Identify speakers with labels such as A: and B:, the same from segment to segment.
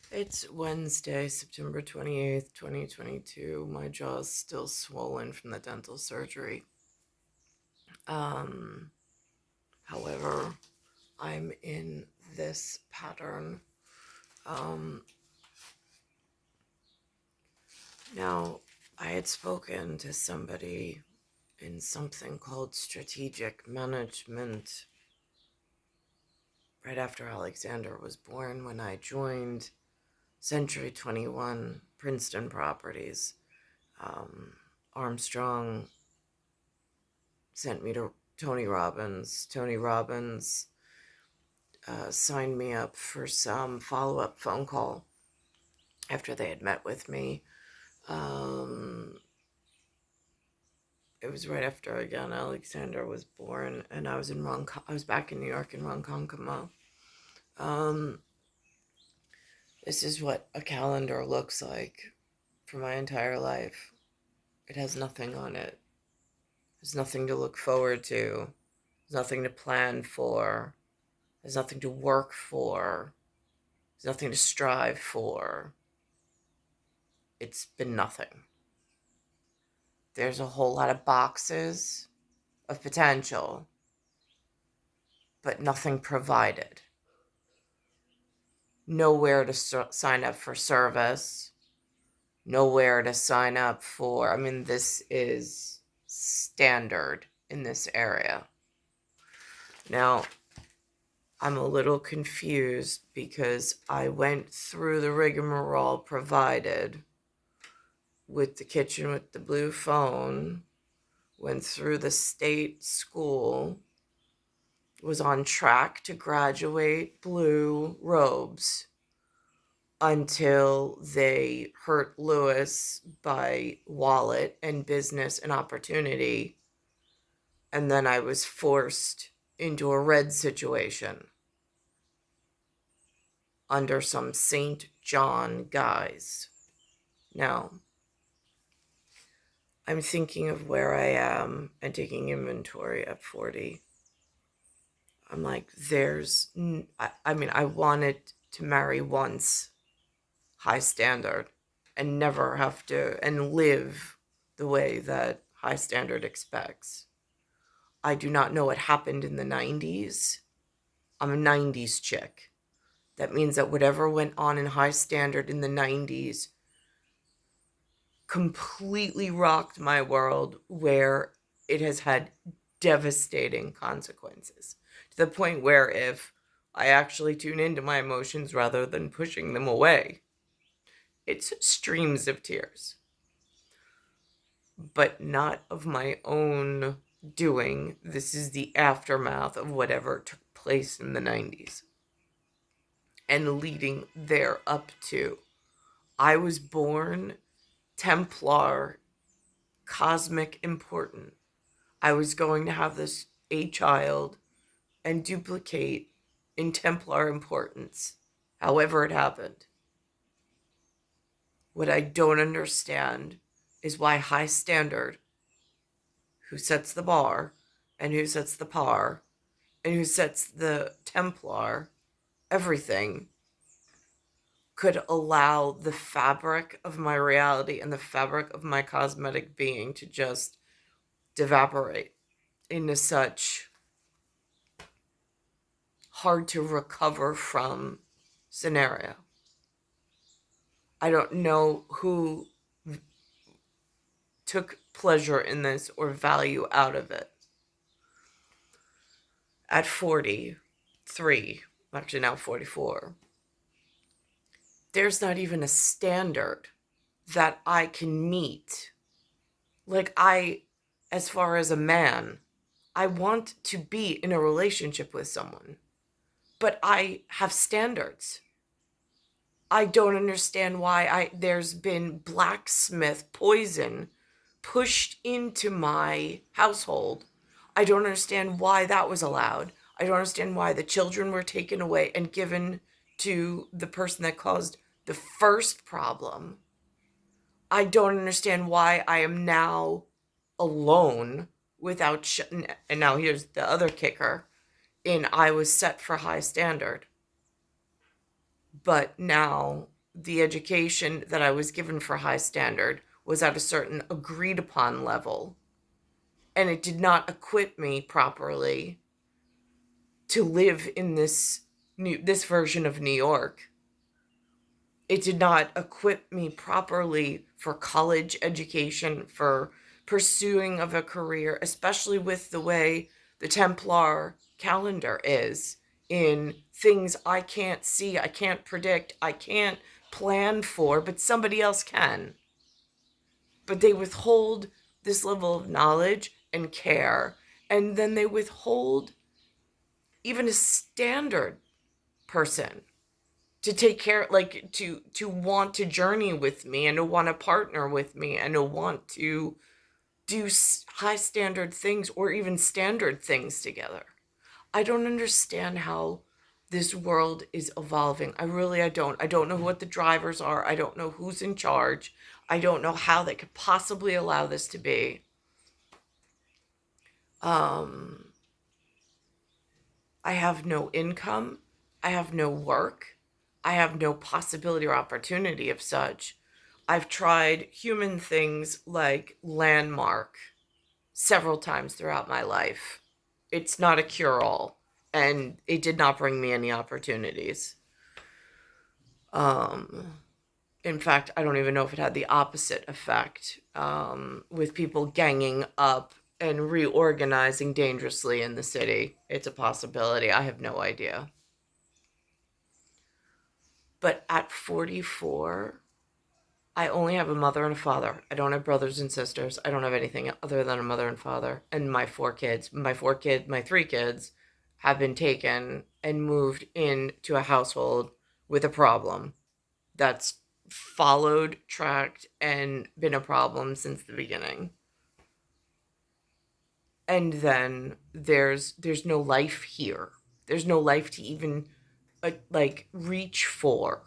A: It's Wednesday, September 28th, 2022. My jaw's still swollen from the dental surgery. Um, However, I'm in this pattern. Um, Now, I had spoken to somebody in something called strategic management right after Alexander was born when I joined Century 21 Princeton Properties. Armstrong sent me to Tony Robbins. Tony Robbins signed me up for some follow-up phone call after they had met with me. It was right after, again, Alexander was born, and I was back in New York in Ronkonkoma. This is what a calendar looks like for my entire life. It has nothing on it. There's nothing to look forward to. There's nothing to plan for. There's nothing to work for. There's nothing to strive for. It's been nothing. There's a whole lot of boxes of potential, but nothing provided. Nowhere to sign up for service. Nowhere to sign up for. This is standard in this area. Now, I'm a little confused because I went through the rigmarole provided with the kitchen with the blue phone, went through the state school, was on track to graduate blue robes until they hurt Lewis by wallet and business and opportunity. And then I was forced into a red situation under some St. John guise. Now, I'm thinking of where I am and taking inventory at 40. I'm like, I wanted to marry once, high standard, and never have to, and live the way that high standard expects. I do not know what happened in the 90s. I'm a 90s chick. That means that whatever went on in high standard in the 90s completely rocked my world, where it has had devastating consequences, to the point where if I actually tune into my emotions rather than pushing them away, it's streams of tears, but not of my own doing. This is the aftermath of whatever took place in the 90s and leading there up to. I was born Templar, cosmic important. I was going to have a child and duplicate in Templar importance, however it happened. What I don't understand is why high standard, who sets the bar and who sets the par and who sets the Templar, everything, could allow the fabric of my reality and the fabric of my cosmetic being to just evaporate into such hard to recover from scenario. I don't know who took pleasure in this or value out of it. At 43, actually now 44, there's not even a standard that I can meet. As far as a man, I want to be in a relationship with someone, but I have standards. I don't understand why there's been blacksmith poison pushed into my household. I don't understand why that was allowed. I don't understand why the children were taken away and given to the person that caused the first problem. I don't understand why I am now alone without and now here's the other kicker. I was set for high standard. But now the education that I was given for high standard was at a certain agreed upon level, and it did not equip me properly to live in this version of New York. It did not equip me properly for college education, for pursuing of a career, especially with the way the Templar calendar is, in things I can't see, I can't predict, I can't plan for, but somebody else can. But they withhold this level of knowledge and care, and then they withhold even a standard person to take care, like to want to journey with me and to want to partner with me and to want to do high standard things or even standard things together. I don't understand how this world is evolving. I don't. I don't know what the drivers are. I don't know who's in charge. I don't know how they could possibly allow this to be. I have no income. I have no work. I have no possibility or opportunity of such. I've tried human things like Landmark several times throughout my life. It's not a cure-all, and it did not bring me any opportunities. In fact, I don't even know if it had the opposite effect, with people ganging up and reorganizing dangerously in the city. It's a possibility. I have no idea. But at 44, I only have a mother and a father. I don't have brothers and sisters. I don't have anything other than a mother and father. And my four kids. My three kids have been taken and moved into a household with a problem that's followed, tracked, and been a problem since the beginning. And then there's no life here. There's no life to even like reach for.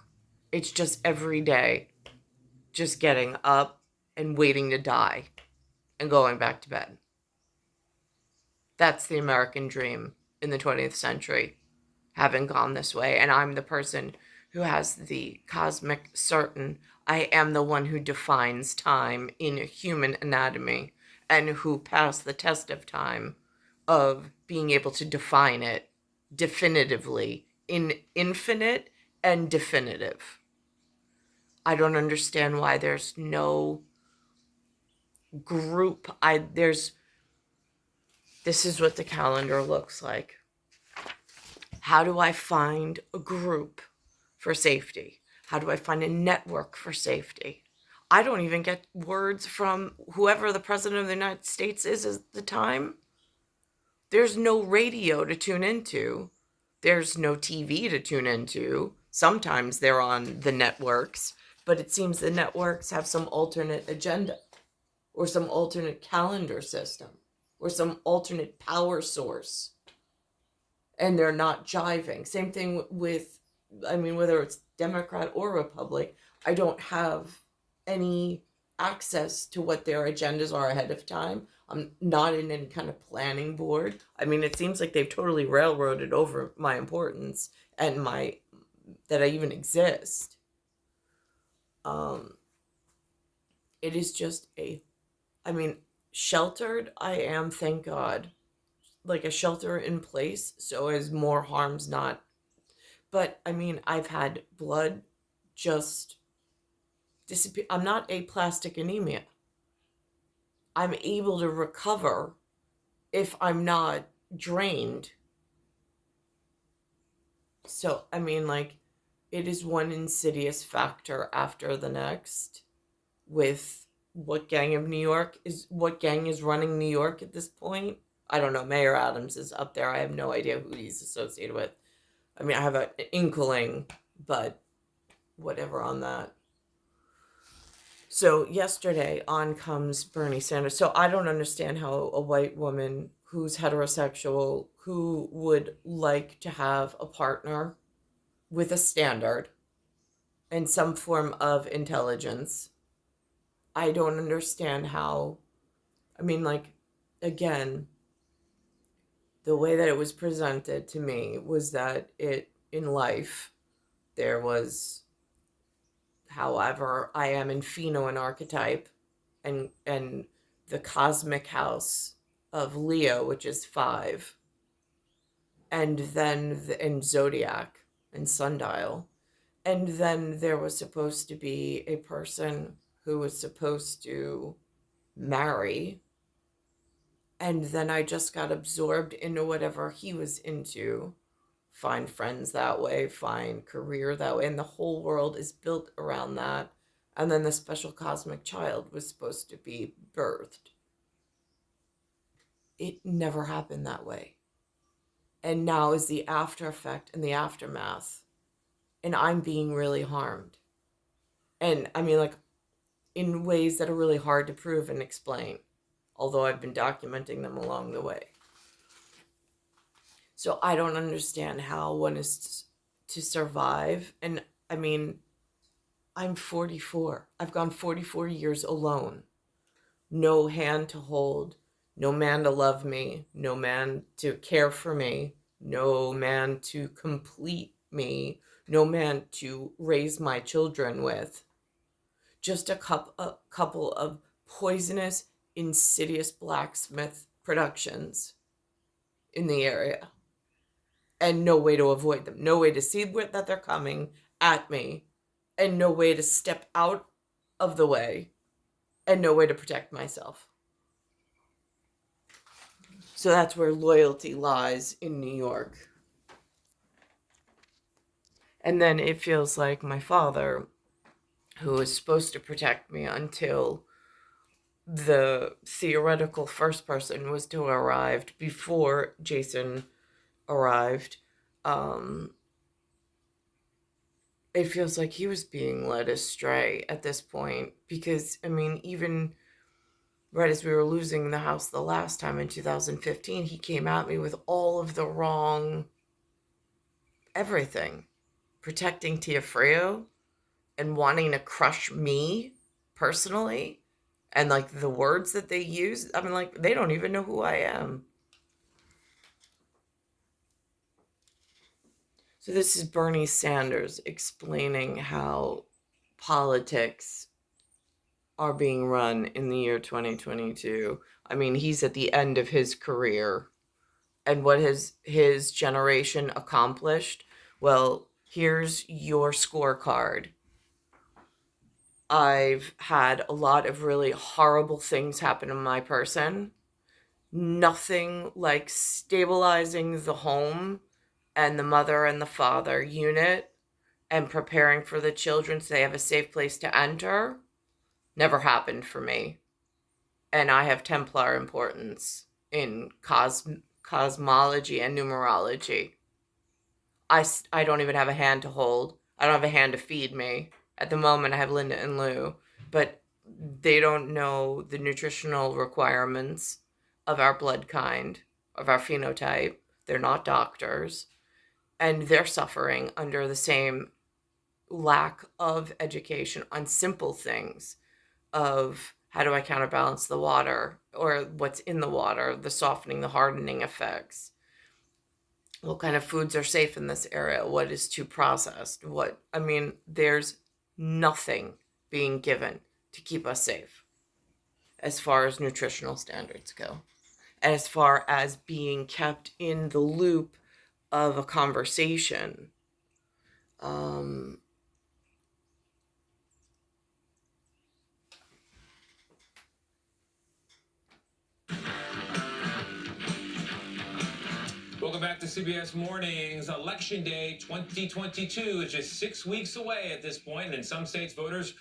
A: It's just every day just getting up and waiting to die and going back to bed. That's the American dream in the 20th century, having gone this way. And I'm the person who has the cosmic certain. I am the one who defines time in human anatomy and who passed the test of time of being able to define it definitively in infinite and definitive. I don't understand why there's no group. This is what the calendar looks like. How do I find a group for safety? How do I find a network for safety? I don't even get words from whoever the president of the United States is at the time. There's no radio to tune into. There's no TV to tune into. Sometimes they're on the networks, but it seems the networks have some alternate agenda or some alternate calendar system or some alternate power source. And they're not jiving. Same thing with, whether it's Democrat or Republic, I don't have any access to what their agendas are ahead of time. I'm not in any kind of planning board. It seems like they've totally railroaded over my importance and that I even exist. It is just sheltered I am, thank God. Like a shelter in place so as more harm's not. But I've had blood just disappear. I'm not aplastic anemia. I'm able to recover if I'm not drained. So it is one insidious factor after the next with what gang is running New York at this point. I don't know. Mayor Adams is up there. I have no idea who he's associated with. I have an inkling, but whatever on that. So yesterday on comes Bernie Sanders. So I don't understand how a white woman who's heterosexual, who would like to have a partner with a standard and some form of intelligence. I don't understand how, again, the way that it was presented to me was that in life, there was However, I am in Pheno an archetype, and the cosmic house of Leo, which is 5, and then in Zodiac and Sundial. And then there was supposed to be a person who was supposed to marry. And then I just got absorbed into whatever he was into. Find friends that way, find career that way. And the whole world is built around that. And then the special cosmic child was supposed to be birthed. It never happened that way. And now is the after effect and the aftermath. And I'm being really harmed. And I mean, like, in ways that are really hard to prove and explain, although I've been documenting them along the way. So I don't understand how one is to survive. And I mean, I'm 44. I've gone 44 years alone. No hand to hold, no man to love me, no man to care for me, no man to complete me, no man to raise my children with. Just a couple of poisonous, insidious blacksmith productions in the area. And no way to avoid them. No way to see that they're coming at me. And no way to step out of the way. And no way to protect myself. So that's where loyalty lies in New York. And then it feels like my father, who was supposed to protect me until the theoretical first person was to arrive before Jason arrived, it feels like he was being led astray at this point. Because, I mean, even right as we were losing the house the last time in 2015, he came at me with all of the wrong everything. Protecting Tiafreo and wanting to crush me personally. And, like, the words that they use, I mean, like, they don't even know who I am. So this is Bernie Sanders explaining how politics are being run in the year 2022. I mean, he's at the end of his career. And what has his generation accomplished? Well, here's your scorecard. I've had a lot of really horrible things happen to my person. Nothing like stabilizing the home and the mother and the father unit and preparing for the children so they have a safe place to enter never happened for me. And I have Templar importance in cosmology and numerology. I don't even have a hand to hold. I don't have a hand to feed me. At the moment, I have Linda and Lou, but they don't know the nutritional requirements of our blood kind, of our phenotype. They're not doctors, and they're suffering under the same lack of education on simple things of how do I counterbalance the water, or what's in the water, the softening, the hardening effects. What kind of foods are safe in this area? What is too processed? There's nothing being given to keep us safe as far as nutritional standards go. As far as being kept in the loop of a conversation.
B: Welcome back to CBS Mornings. Election Day 2022 is just 6 weeks away at this point, and in some states, voters...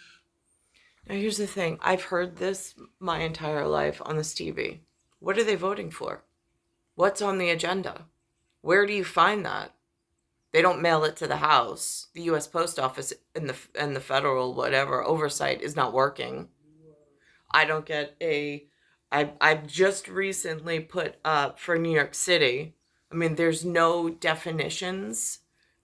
A: Now, here's the thing. I've heard this my entire life on this TV. What are they voting for? What's on the agenda? Where do you find that? They don't mail it to the House. The U.S. Post Office and the federal whatever oversight is not working. I don't get I've just recently put up for New York City. I mean, there's no definitions.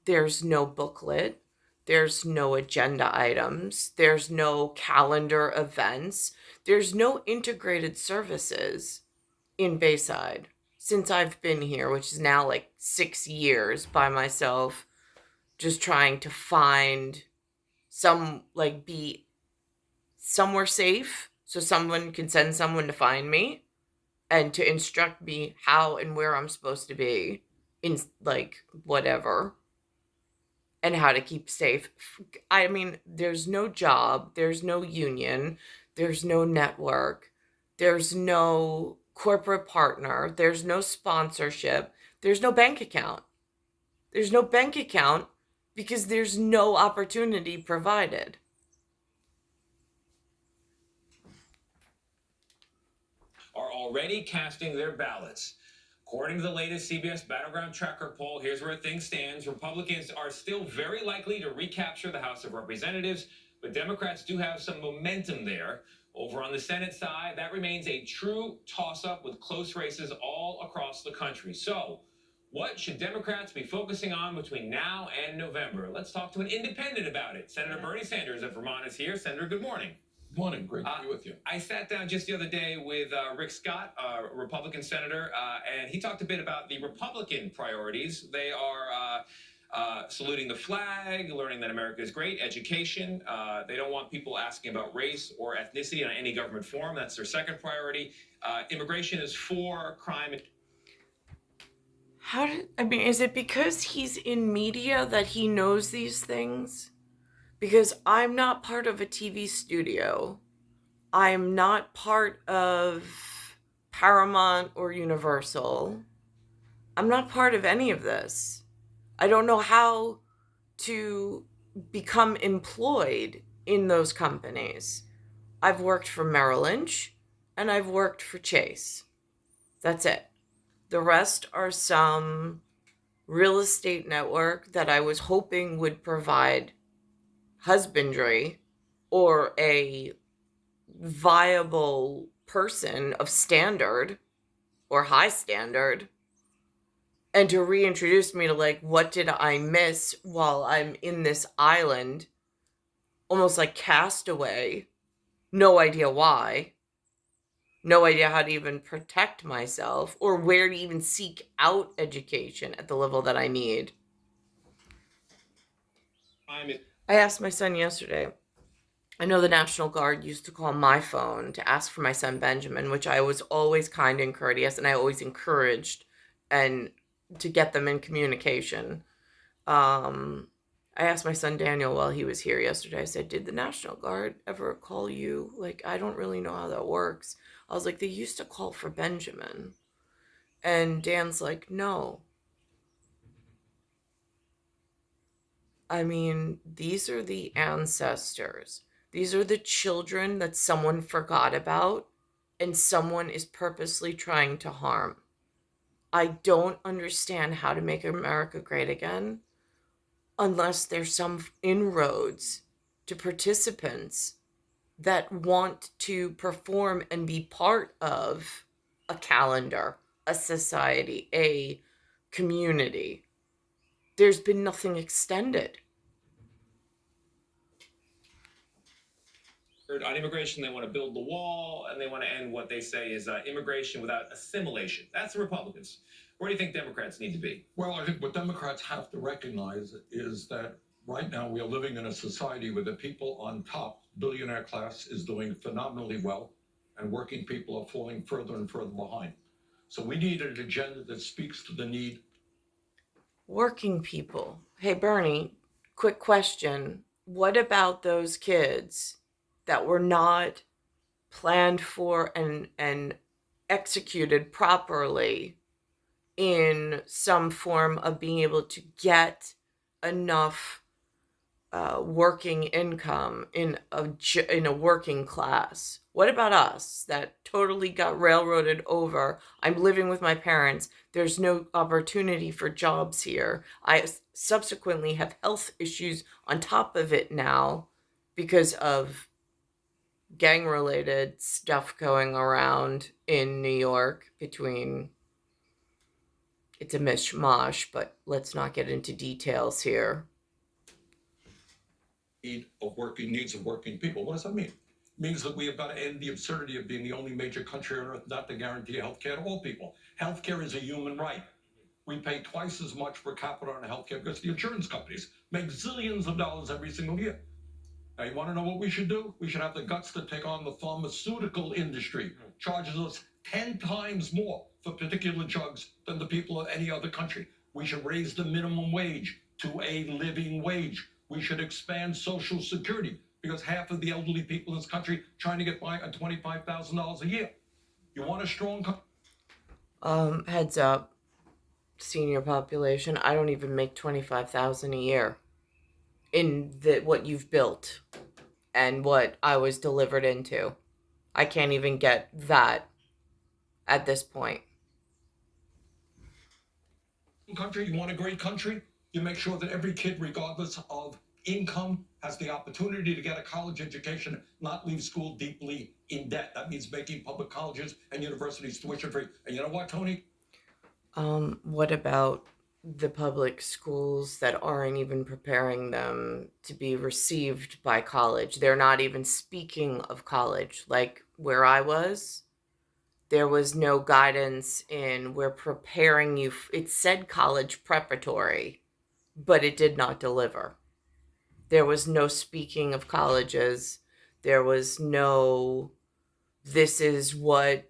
A: There's no booklet. There's no agenda items. There's no calendar events. There's no integrated services in Bayside since I've been here, which is now like 6 years by myself, just trying to find be somewhere safe so someone can send someone to find me and to instruct me how and where I'm supposed to be in whatever, and how to keep safe. I mean, there's no job, there's no union, there's no network, there's no corporate partner, there's no sponsorship, there's no bank account. There's no bank account because there's no opportunity provided.
B: Are already casting their ballots. According to the latest CBS Battleground Tracker poll, here's where things stand. Republicans are still very likely to recapture the House of Representatives, but Democrats do have some momentum there. Over on the Senate side, that remains a true toss-up with close races all across the country. So, what should Democrats be focusing on between now and November? Let's talk to an independent about it. Senator Bernie Sanders of Vermont is here. Senator, good morning.
C: Morning, great to be with you.
B: I sat down just the other day with Rick Scott, a Republican senator, and he talked a bit about the Republican priorities. They are saluting the flag, learning that America is great, education. They don't want people asking about race or ethnicity in any government form. That's their second priority. Immigration is 4, crime.
A: Is it because he's in media that he knows these things? Because I'm not part of a TV studio. I'm not part of Paramount or Universal. I'm not part of any of this. I don't know how to become employed in those companies. I've worked for Merrill Lynch and I've worked for Chase. That's it. The rest are some real estate network that I was hoping would provide husbandry or a viable person of standard or high standard, and to reintroduce me to what did I miss while I'm in this island, almost like castaway, no idea why, no idea how to even protect myself or where to even seek out education at the level that I need. I asked my son yesterday. I know the National Guard used to call my phone to ask for my son Benjamin, which I was always kind and courteous, and I always encouraged and to get them in communication. I asked my son Daniel while he was here yesterday. I said, "Did the National Guard ever call you? I don't really know how that works." I was like, "They used to call for Benjamin," and Dan's like, "No." I mean, these are the ancestors. These are the children that someone forgot about and someone is purposely trying to harm. I don't understand how to make America great again unless there's some inroads to participants that want to perform and be part of a calendar, a society, a community. There's been nothing extended.
B: On immigration, they want to build the wall, and they want to end what they say is immigration without assimilation. That's the Republicans. Where do you think Democrats need to be?
C: Well, I think what Democrats have to recognize is that right now we are living in a society where the people on top, billionaire class, is doing phenomenally well, and working people are falling further and further behind. So we need an agenda that speaks to the need.
A: Working people. Hey, Bernie, quick question. What about those kids that were not planned for and executed properly in some form of being able to get enough working income in a working class? What about us that totally got railroaded over? I'm living with my parents. There's no opportunity for jobs here. I subsequently have health issues on top of it now because of gang-related stuff going around in New York between... It's a mishmash, but let's not get into details here.
C: Needs of working people. What does that mean? It means that we have got to end the absurdity of being the only major country on earth not to guarantee health care to all people. Health care is a human right. We pay twice as much per capita on health care because the insurance companies make zillions of dollars every single year. Now, you want to know what we should do? We should have the guts to take on the pharmaceutical industry. Charges us 10 times more for particular drugs than the people of any other country. We should raise the minimum wage to a living wage. We should expand Social Security because half of the elderly people in this country trying to get by on $25,000 a year. You want a strong
A: Heads up, senior population, I don't even make 25,000 a year in what you've built and what I was delivered into. I can't even get that at this point.
C: country, you want a great country, you make sure that every kid, regardless of income, has the opportunity to get a college education, not leave school deeply in debt. That means making public colleges and universities tuition free. And you know what, Tony?
A: What about the public schools that aren't even preparing them to be received by college? They're not even speaking of college. Like where I was, there was no guidance in we're preparing you. It said college preparatory, but it did not deliver. There was no speaking of colleges. There was no, this is what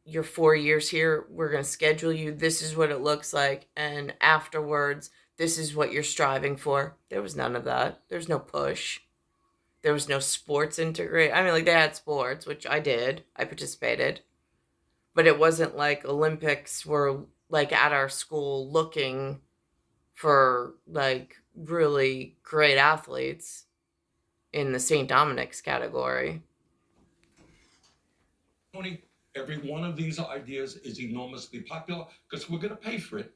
A: your 4 years here, we're going to schedule you. This is what it looks like. And afterwards, this is what you're striving for. There was none of that. There's no push. There was no sports integrate. I mean, like they had sports, which I did. I participated. But it wasn't like Olympics were like at our school looking for like really great athletes in the St. Dominic's category.
C: Tony, every one of these ideas is enormously popular because we're going to pay for it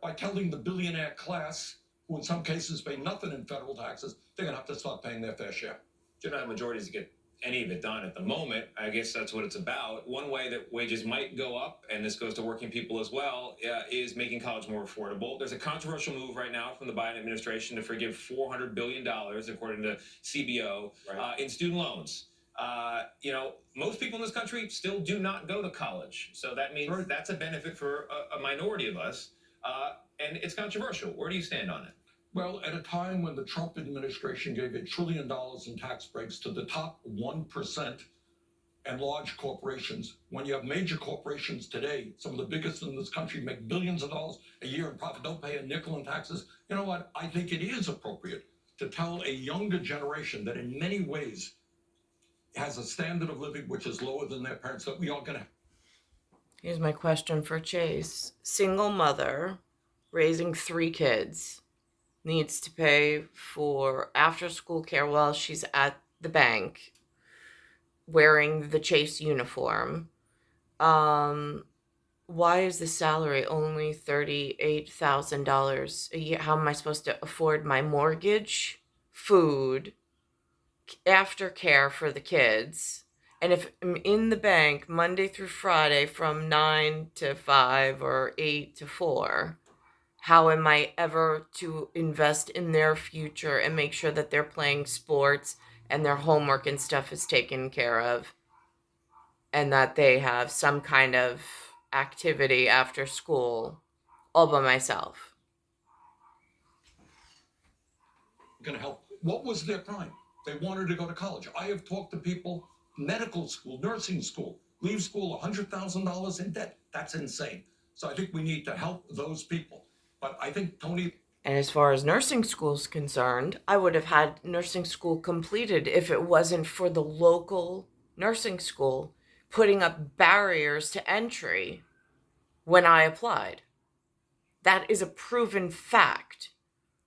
C: by telling the billionaire class, who in some cases pay nothing in federal taxes, they're going to have to start paying their fair share.
B: Do not have majorities to get any of it done at the moment. I guess that's what it's about. One way that wages might go up, and this goes to working people as well, is making college more affordable. There's a controversial move right now from the Biden administration to forgive $400 billion, according to CBO, in student loans. Most people in this country still do not go to college. So that means that's a benefit for a minority of us. And it's controversial. Where do you stand on it?
C: Well, at a time when the Trump administration gave $1 trillion in tax breaks to the top 1% and large corporations, when you have major corporations today, some of the biggest in this country make billions of dollars a year in profit, don't pay a nickel in taxes. You know what? I think it is appropriate to tell a younger generation that in many ways has a standard of living which is lower than their parents, that we are going to.
A: Here's my question for Chase. Single mother raising 3 kids needs to pay for after school care while she's at the bank wearing the Chase uniform. Why is the salary only $38,000 a year? How am I supposed to afford my mortgage, food, aftercare for the kids? And if I'm in the bank Monday through Friday from 9 to 5 or 8 to 4, how am I ever to invest in their future and make sure that they're playing sports and their homework and stuff is taken care of and that they have some kind of activity after school all by myself?
C: Going to help. What was their crime? They wanted to go to college. I have talked to people, medical school, nursing school, leave school $100,000 in debt. That's insane. So I think we need to help those people. But I think, Tony.
A: And as far as nursing school is concerned, I would have had nursing school completed if it wasn't for the local nursing school putting up barriers to entry when I applied. That is a proven fact.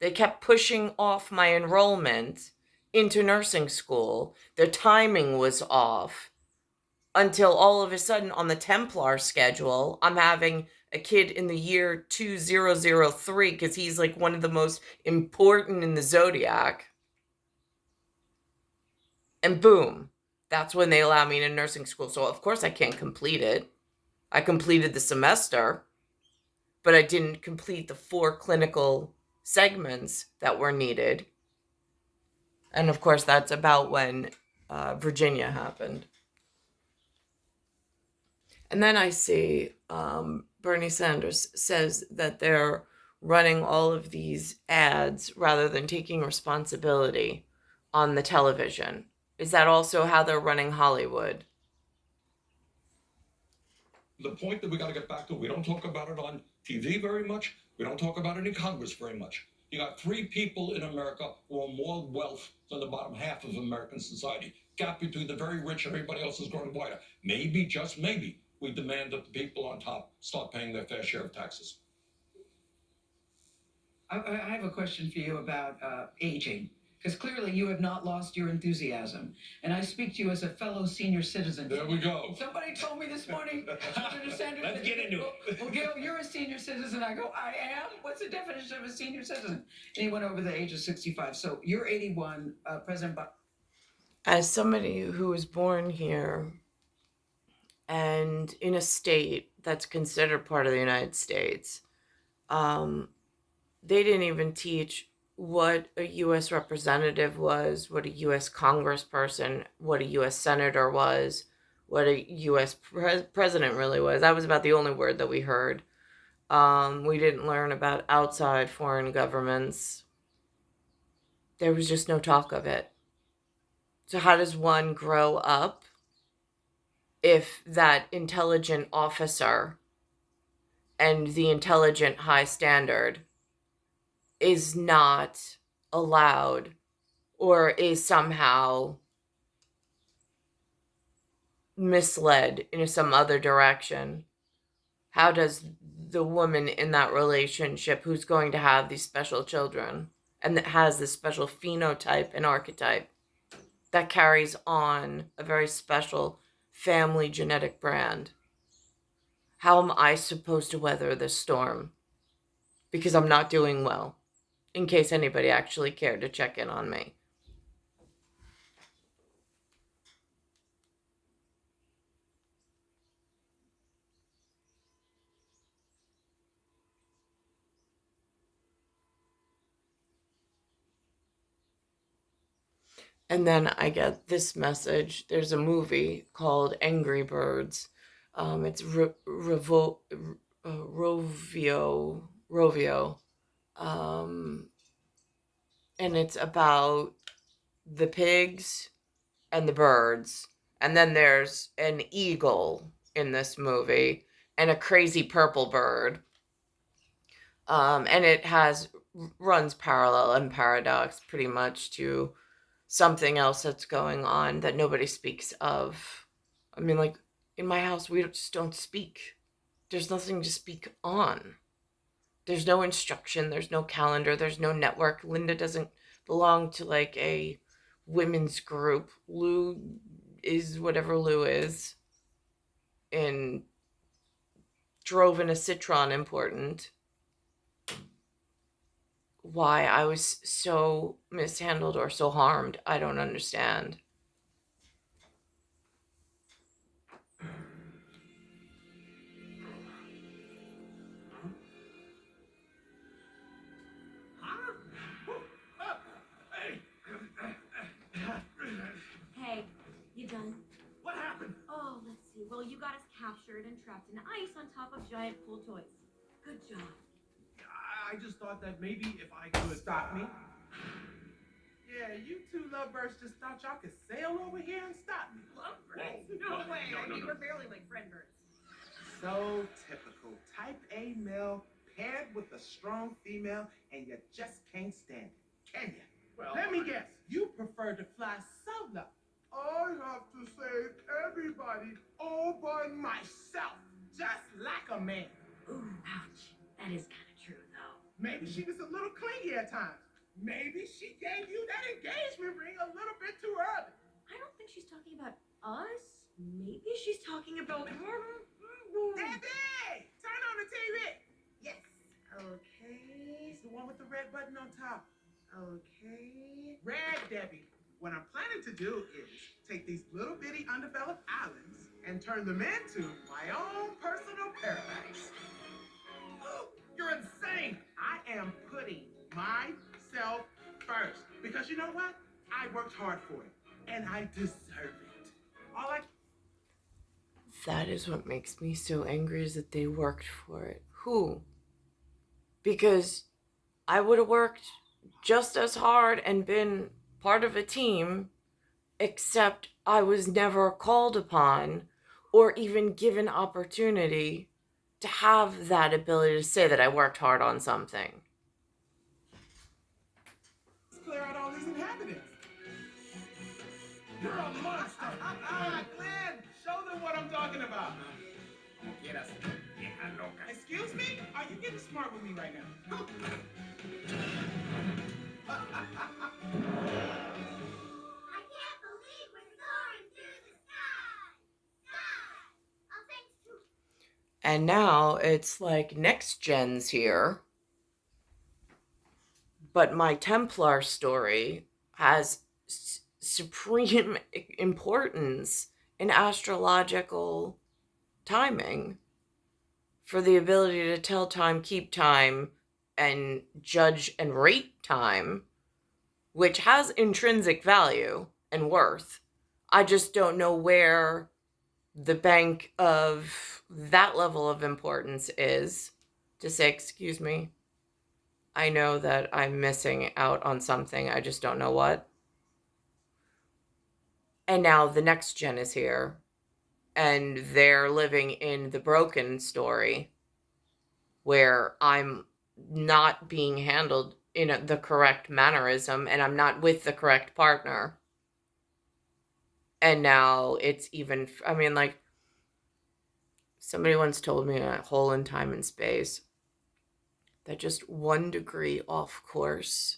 A: They kept pushing off my enrollment into nursing school. Their timing was off until all of a sudden on the Templar schedule, I'm having a kid in the year 2003 because he's like one of the most important in the ZODIAC. And boom, that's when they allow me into nursing school. So of course I can't complete it. I completed the semester, but I didn't complete the 4 clinical segments that were needed. And of course that's about when Virginia happened. And then I see Bernie Sanders says that they're running all of these ads rather than taking responsibility on the television? Is that also how they're running Hollywood?
C: The point that we got to get back to, we don't talk about it on TV very much. We don't talk about it in Congress very much. You got 3 people in America who own more wealth than the bottom half of American society. Gap between the very rich and everybody else is growing wider. Maybe, just maybe, we demand that the people on top start paying their fair share of taxes.
D: I have a question for you about aging, because clearly you have not lost your enthusiasm. And I speak to you as a fellow senior citizen.
C: There we go.
D: Somebody told me this morning, Senator Sanders,
B: Let's get into it.
D: Well, Gail, you're a senior citizen. I go, I am? What's the definition of a senior citizen? Anyone over the age of 65. So you're 81, President Biden.
A: As somebody who was born here and in a state that's considered part of the United States, they didn't even teach what a U.S. representative was, what a U.S. congressperson, what a U.S. senator was, what a U.S. president really was. That was about the only word that we heard. We didn't learn about outside foreign governments. There was just no talk of it. So how does one grow up if that intelligent officer and the intelligent high standard is not allowed or is somehow misled in some other direction? How does the woman in that relationship who's going to have these special children and that has this special phenotype and archetype that carries on a very special family genetic brand, how am I supposed to weather this storm? Because I'm not doing well, in case anybody actually cared to check in on me. And then I get this message. There's a movie called Angry Birds. It's Rovio. And it's about the pigs and the birds. And then there's an eagle in this movie and a crazy purple bird. And it runs parallel and paradox pretty much to something else that's going on that nobody speaks of. I mean, like, in my house, we just don't speak. There's nothing to speak on. There's no instruction. There's no calendar. There's no network. Linda doesn't belong to, like, a women's group. Lou is whatever Lou is. And drove in a Citron important. Why I was so mishandled or so harmed, I don't understand.
E: Hey, you done?
F: What happened?
E: Oh, let's see. Well, you got us captured and trapped in ice on top of giant pool toys. Good job.
F: I just thought that maybe if I could stop me. Yeah, you two lovebirds just thought y'all could sail over here and stop me.
E: Lovebirds? No way. I mean, we're barely like friend birds.
F: So typical. Type A male paired with a strong female, and you just can't stand it, can you? Well, let me guess. You prefer to fly solo. I have to save everybody all by myself, just like a man.
E: Ooh, ouch. That is kind of true, though.
F: Maybe she was a little clingy at times. Maybe she gave you that engagement ring a little bit too early.
E: I don't think she's talking about us. Maybe she's talking about her.
F: Debbie! Turn on the TV!
E: Yes.
F: Okay. It's the one with the red button on top.
E: Okay.
F: Red, Debbie. What I'm planning to do is take these little bitty undeveloped islands and turn them into my own personal paradise. You're insane! I am putting myself first. Because you know what? I worked hard for it. And I deserve it. All I...
A: That is what makes me so angry, is that they worked for it. Who? Because I would have worked just as hard and been part of a team, except I was never called upon or even given opportunity to have that ability to say that I worked hard on something.
F: Let's clear out all these inhabitants. You're a monster. Glenn, show them what I'm talking about. Get us. Excuse me? Are you getting smart with me right now?
E: I can't believe we're soaring through the sky! Sky! All thanks to...
A: And now it's like next gen's here. But my Templar story has supreme importance in astrological timing for the ability to tell time, keep time, and judge and rate time, which has intrinsic value and worth. I just don't know where the bank of that level of importance is to say, excuse me, I know that I'm missing out on something. I just don't know what. And now the next gen is here, and they're living in the broken story where I'm not being handled in the correct mannerism, and I'm not with the correct partner. And now it's even, I mean, like, somebody once told me a hole in time and space that just 1 degree off course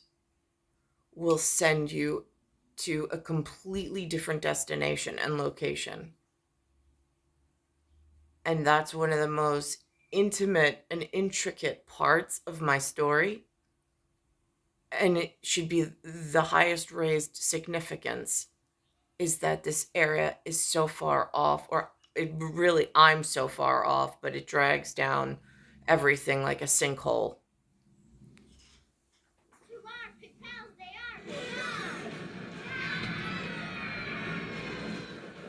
A: will send you to a completely different destination and location. And that's one of the most intimate and intricate parts of my story. And it should be the highest raised significance, is that this area is so far off, or it really, I'm so far off, but it drags down everything like a sinkhole.
E: Two arctic pals they are!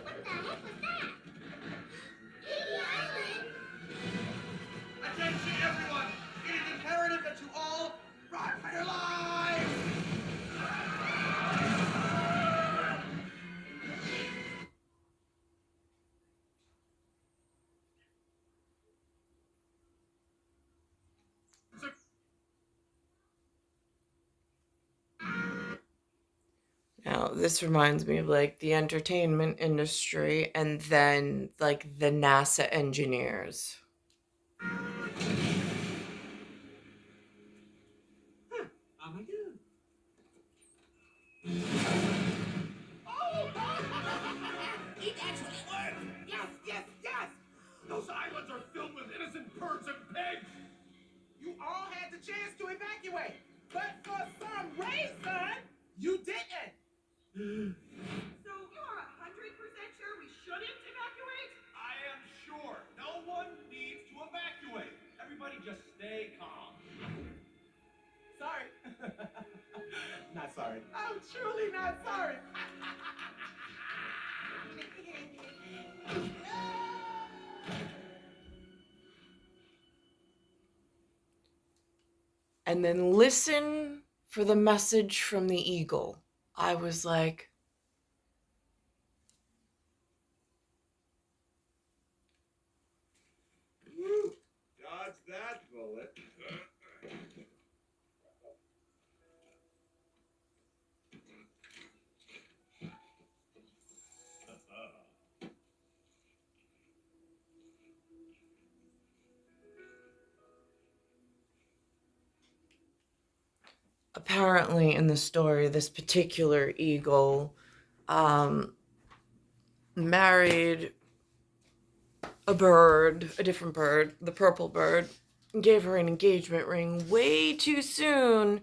E: What the heck was that? Katie Island!
F: Attention, everyone! It is imperative that you all run for your lives!
A: Now, this reminds me of like the entertainment industry and then like the NASA engineers.
F: Oh my god. Oh! It actually worked! Yes, yes, yes! Those islands are filled with innocent birds and pigs! You all had the chance to evacuate, but for some reason, you didn't! So you are 100% sure we shouldn't evacuate?
B: I am sure no one needs to evacuate. Everybody just stay calm.
F: Sorry. Not sorry. I'm truly not sorry.
A: And then listen for the message from the eagle. I was like,
G: Dodge that bullet.
A: apparently in the story, this particular eagle married a bird, a different bird, the purple bird, and gave her an engagement ring way too soon.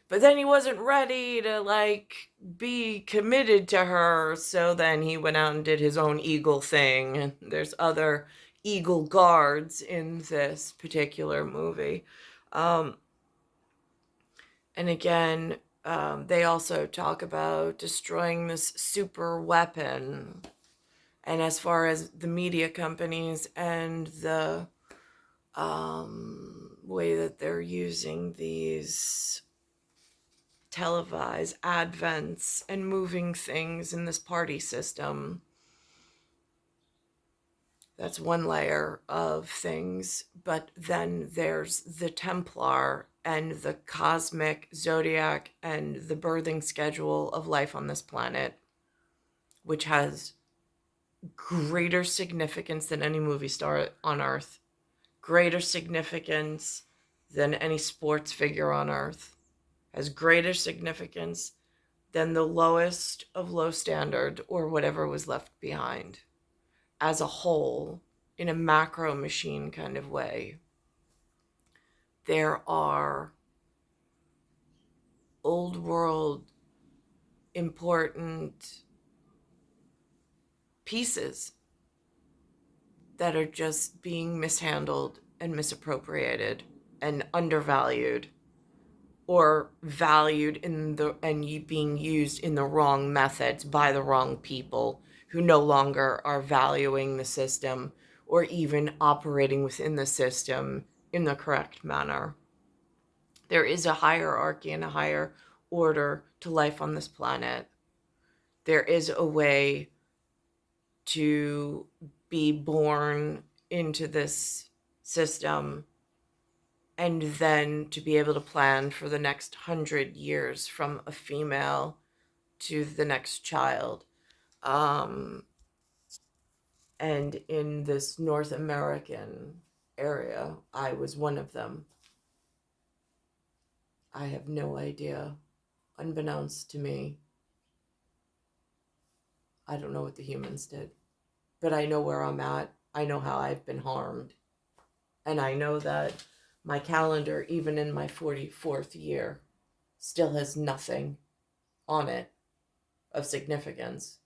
A: But then he wasn't ready to, like, be committed to her, so then he went out and did his own eagle thing. And there's other eagle guards in this particular movie. And again, they also talk about destroying this super weapon. And as far as the media companies and the way that they're using these televise advents and moving things in this party system. That's one layer of things. But then there's the Templar and the cosmic zodiac and the birthing schedule of life on this planet, which has greater significance than any movie star on Earth, greater significance than any sports figure on Earth, has greater significance than the lowest of low standard or whatever was left behind as a whole, in a macro machine kind of way. There are old world important pieces that are just being mishandled and misappropriated and undervalued, or valued in the and being used in the wrong methods by the wrong people who no longer are valuing the system or even operating within the system in the correct manner. There is a hierarchy and a higher order to life on this planet. There is a way to be born into this system and then to be able to plan for the next 100 years from a female to the next child. And in this North American area, I was one of them. I have no idea. Unbeknownst to me, I don't know what the humans did. But I know where I'm at. I know how I've been harmed. And I know that my calendar, even in my 44th year, still has nothing on it of significance.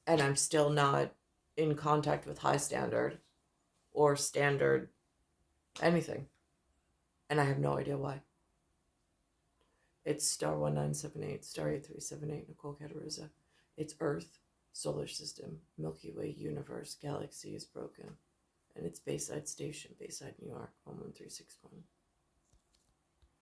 A: And I'm still not in contact with high standard or standard anything. And I have no idea why. It's star 1978, star 8378, Nicole Cattaruzza. It's Earth, solar system, Milky Way universe, galaxy is broken. And it's Bayside Station, Bayside, New York, 11361.